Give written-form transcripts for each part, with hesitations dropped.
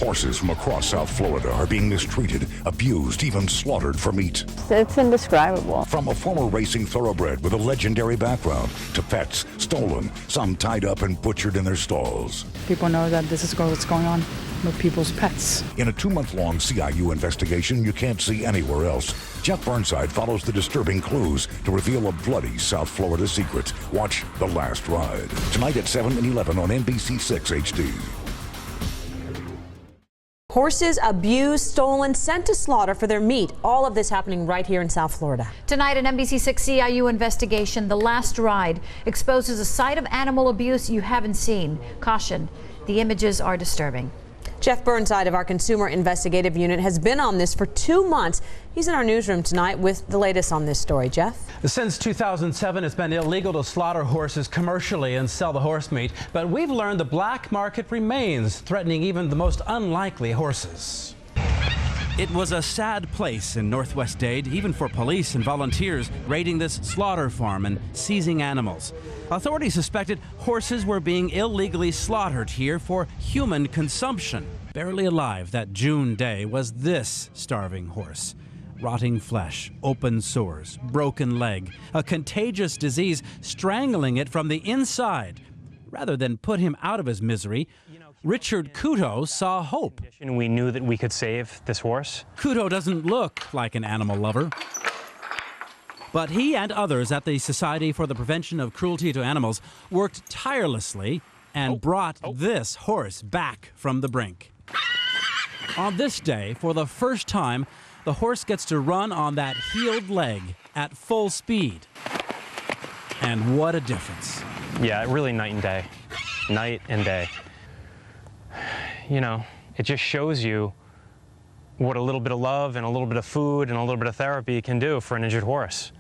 Horses from across South Florida are being mistreated, abused, even slaughtered for meat. It's indescribable. From a former racing thoroughbred with a legendary background to pets stolen, some tied up and butchered in their stalls. People know that this is what's going on with people's pets. In a 2-month-long CIU investigation you can't see anywhere else, Jeff Burnside follows the disturbing clues to reveal a bloody South Florida secret. Watch The Last Ride, tonight at 7 and 11 on NBC 6 HD. Horses abused, stolen, sent to slaughter for their meat. All of this happening right here in South Florida. Tonight, an NBC 6 CIU investigation, The Last Ride, exposes a side of animal abuse you haven't seen. Caution, the images are disturbing. Jeff Burnside of our Consumer Investigative Unit has been on this for 2 months. He's in our newsroom tonight with the latest on this story. Jeff? Since 2007, it's been illegal to slaughter horses commercially and sell the horse meat. But we've learned the black market remains, threatening even the most unlikely horses. It was a sad place in Northwest Dade, even for police and volunteers raiding this slaughter farm and seizing animals. Authorities suspected horses were being illegally slaughtered here for human consumption. Barely alive that June day was this starving horse. Rotting flesh, open sores, broken leg, a contagious disease strangling it from the inside. Rather than put him out of his misery, Richard Couto saw hope. We knew that we could save this horse. Couto doesn't look like an animal lover, but he and others at the Society for the Prevention of Cruelty to Animals worked tirelessly and brought this horse back from the brink. On this day, for the first time, the horse gets to run on that healed leg at full speed. And what a difference. Yeah, really night and day. Night and day. You know, it just shows you what a little bit of love and a little bit of food and a little bit of therapy can do for an injured horse.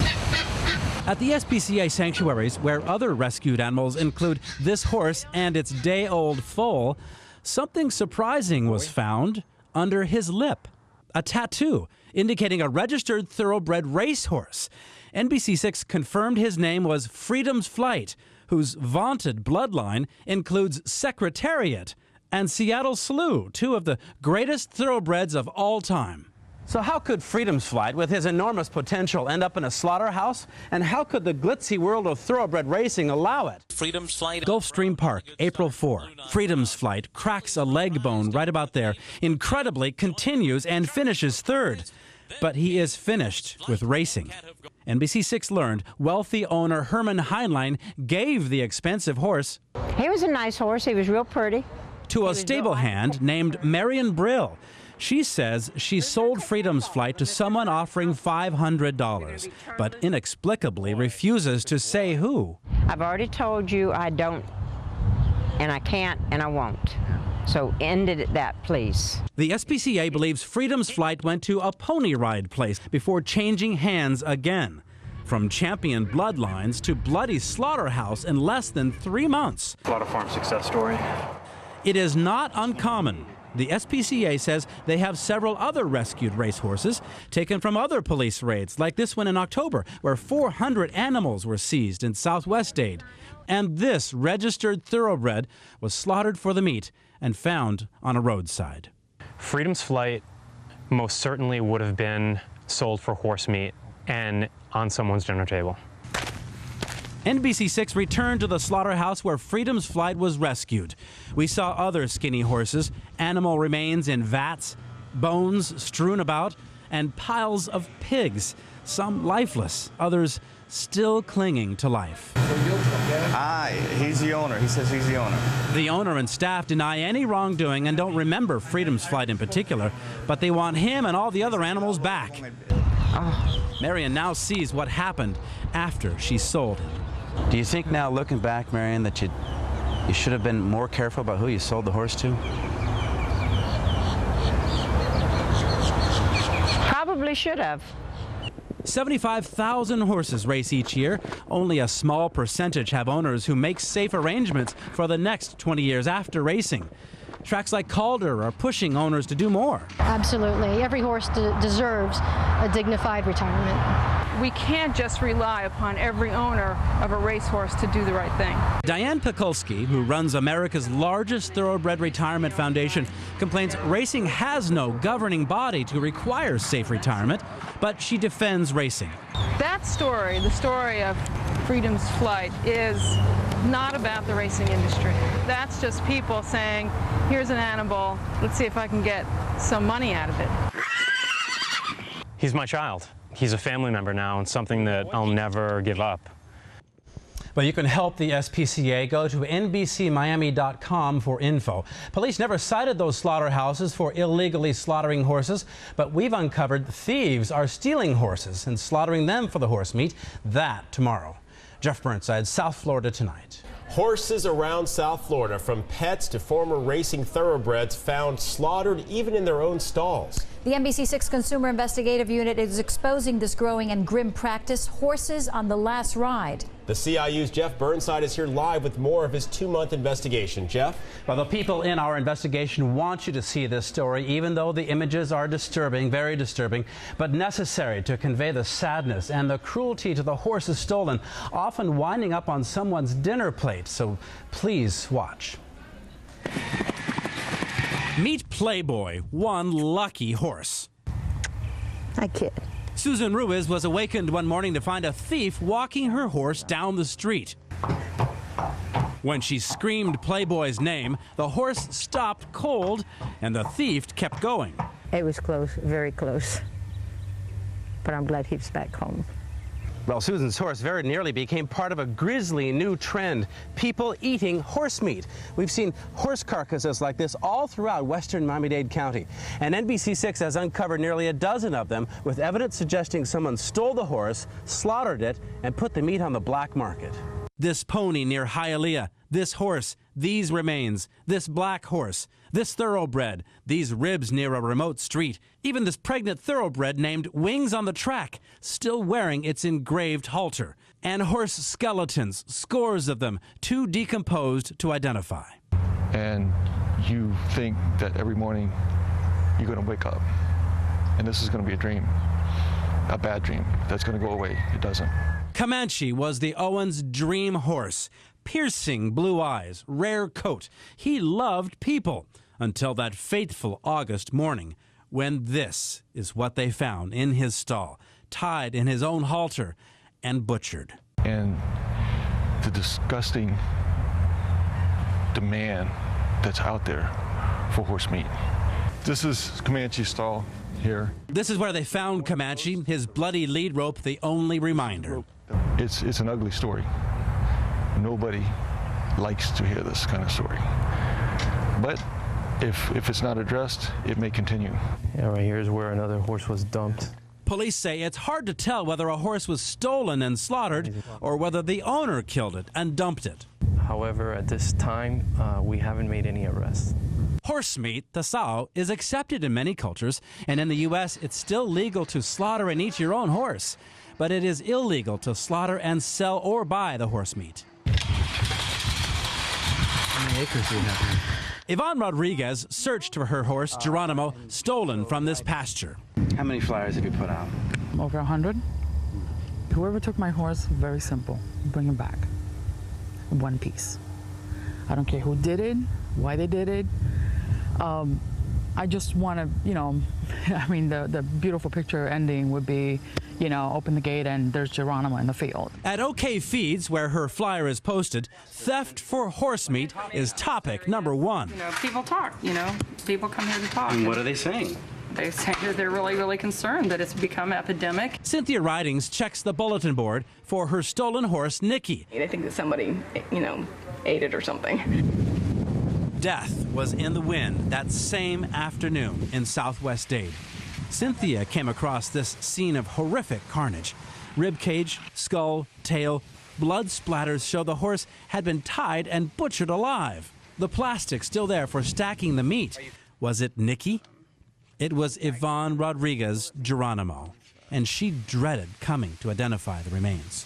At the SPCA sanctuaries, where other rescued animals include this horse and its day-old foal, something surprising was found under his lip. A tattoo indicating a registered thoroughbred racehorse. NBC6 confirmed his name was Freedom's Flight, whose vaunted bloodline includes Secretariat and Seattle Slew, two of the greatest thoroughbreds of all time. So how could Freedom's Flight, with his enormous potential, end up in a slaughterhouse? And how could the glitzy world of thoroughbred racing allow it? Freedom's Flight. Gulfstream Park, April 4. Freedom's Flight cracks a leg bone right about there. Incredibly continues and finishes third. But he is finished with racing. NBC6 learned wealthy owner Herman Heinlein gave the expensive horse. He was a nice horse. He was real pretty. To a stable hand named Marion Brill. She says she sold Freedom's Flight to someone offering $500, but inexplicably refuses to say who. I've already told you I don't, and I can't, and I won't. So end it at that, please. The SPCA believes Freedom's Flight went to a pony ride place before changing hands again. From champion bloodlines to bloody slaughterhouse in less than 3 months. Slaughter farm success story. It is not uncommon. The SPCA says they have several other rescued racehorses taken from other police raids, like this one in October, where 400 animals were seized in Southwest Dade. And this registered thoroughbred was slaughtered for the meat and found on a roadside. Freedom's Flight most certainly would have been sold for horse meat and on someone's dinner table. NBC6 returned to the slaughterhouse where Freedom's Flight was rescued. We saw other skinny horses, animal remains in vats, bones strewn about, and piles of pigs, some lifeless, others still clinging to life. Hi, he's the owner. He says he's the owner. The owner and staff deny any wrongdoing and don't remember Freedom's Flight in particular, but they want him and all the other animals back. Marion now sees what happened after she sold him. Do you think now, looking back, Marion, that you should have been more careful about who you sold the horse to? Probably should have. 75,000 horses race each year. Only a small percentage have owners who make safe arrangements for the next 20 years after racing. Tracks like Calder are pushing owners to do more. Absolutely. Every horse deserves a dignified retirement. we can't just rely upon every owner of a racehorse to do the right thing. Diane Pikulski, who runs America's largest thoroughbred retirement foundation, complains racing has no governing body to require safe retirement, but she defends racing. That story, the story of Freedom's Flight, is not about the racing industry. That's just people saying, here's an animal, let's see if I can get some money out of it. He's my child. He's a family member now and something that I'll never give up. But you can help the SPCA. Go to NBCMiami.com for info. Police never cited those slaughterhouses for illegally slaughtering horses, but we've uncovered thieves are stealing horses and slaughtering them for the horse meat. That tomorrow. Jeff Burnside, South Florida Tonight. Horses around South Florida, from pets to former racing thoroughbreds, found slaughtered even in their own stalls. The NBC6 Consumer Investigative Unit is exposing this growing and grim practice, horses on the last ride. The CIU's Jeff Burnside is here live with more of his 2-month investigation. Jeff? Well, the people in our investigation want you to see this story, even though the images are disturbing, very disturbing, but necessary to convey the sadness and the cruelty to the horses stolen, often winding up on someone's dinner plate. So please watch. Meet Playboy, one lucky horse. I kid. Susan Ruiz was awakened one morning to find a thief walking her horse down the street. When she screamed Playboy's name, the horse stopped cold and the thief kept going. It was close, very close. But I'm glad he's back home. Well, Susan's horse very nearly became part of a grisly new trend, people eating horse meat. We've seen horse carcasses like this all throughout western Miami-Dade County. And NBC6 has uncovered nearly a dozen of them, with evidence suggesting someone stole the horse, slaughtered it, and put the meat on the black market. This pony near Hialeah, this horse, these remains, this black horse, this thoroughbred, these ribs near a remote street, even this pregnant thoroughbred named Wings on the Track, still wearing its engraved halter, and horse skeletons, scores of them, too decomposed to identify. And you think that every morning you're going to wake up, and this is going to be a dream, a bad dream that's going to go away. It doesn't. Comanche was the Owens' dream horse. Piercing blue eyes, rare coat. He loved people until that fateful August morning when this is what they found in his stall, tied in his own halter and butchered. And the disgusting demand that's out there for horse meat. This is Comanche's stall here. This is where they found Comanche, his bloody lead rope the only reminder. It's an ugly story. Nobody likes to hear this kind of story. But if it's not addressed, it may continue. Yeah, right here is where another horse was dumped. Police say it's hard to tell whether a horse was stolen and slaughtered or whether the owner killed it and dumped it. However, at this time, we haven't made any arrests. Horse meat, tasao, is accepted in many cultures, and in the U.S. it's still legal to slaughter and eat your own horse. But it is illegal to slaughter and sell or buy the horse meat. How many acres do you have here? Yvonne Rodriguez searched for her horse, Geronimo, stolen from this pasture. How many flyers have you put out? Over 100. Whoever took my horse, very simple. Bring him back. One piece. I don't care who did it, why they did it. I just want to, I mean, the beautiful picture ending would be, open the gate and there's Geronimo in the field. At OK Feeds, where her flyer is posted, theft for horse meat is topic number one. People talk, people come here to talk. And what are they saying? They say that they're really, really concerned that it's become epidemic. Cynthia Ridings checks the bulletin board for her stolen horse, Nikki. I think that somebody, ate it or something. Death was in the wind that same afternoon in Southwest Dade. Cynthia came across this scene of horrific carnage. Rib cage, skull, tail, blood splatters show the horse had been tied and butchered alive. The plastic still there for stacking the meat. Was it Nikki? It was Yvonne Rodriguez Geronimo, and she dreaded coming to identify the remains.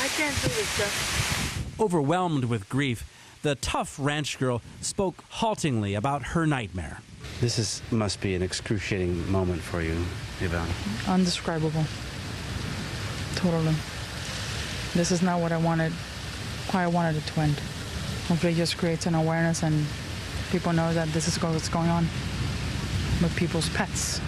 I can't do this, Jeff. Overwhelmed with grief, the tough ranch girl spoke haltingly about her nightmare. Must be an excruciating moment for you, Yvonne. Undescribable. Totally. This is not what I wanted, how I wanted it to end. Hopefully it just creates an awareness and people know that this is what's going on with people's pets.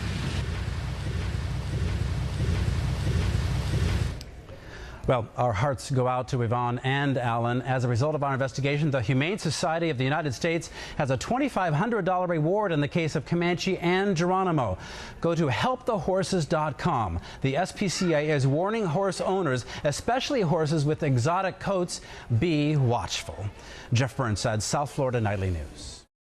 Well, our hearts go out to Yvonne and Alan. As a result of our investigation, the Humane Society of the United States has a $2,500 reward in the case of Comanche and Geronimo. Go to helpthehorses.com. The SPCA is warning horse owners, especially horses with exotic coats, be watchful. Jeff Burnside, South Florida Nightly News.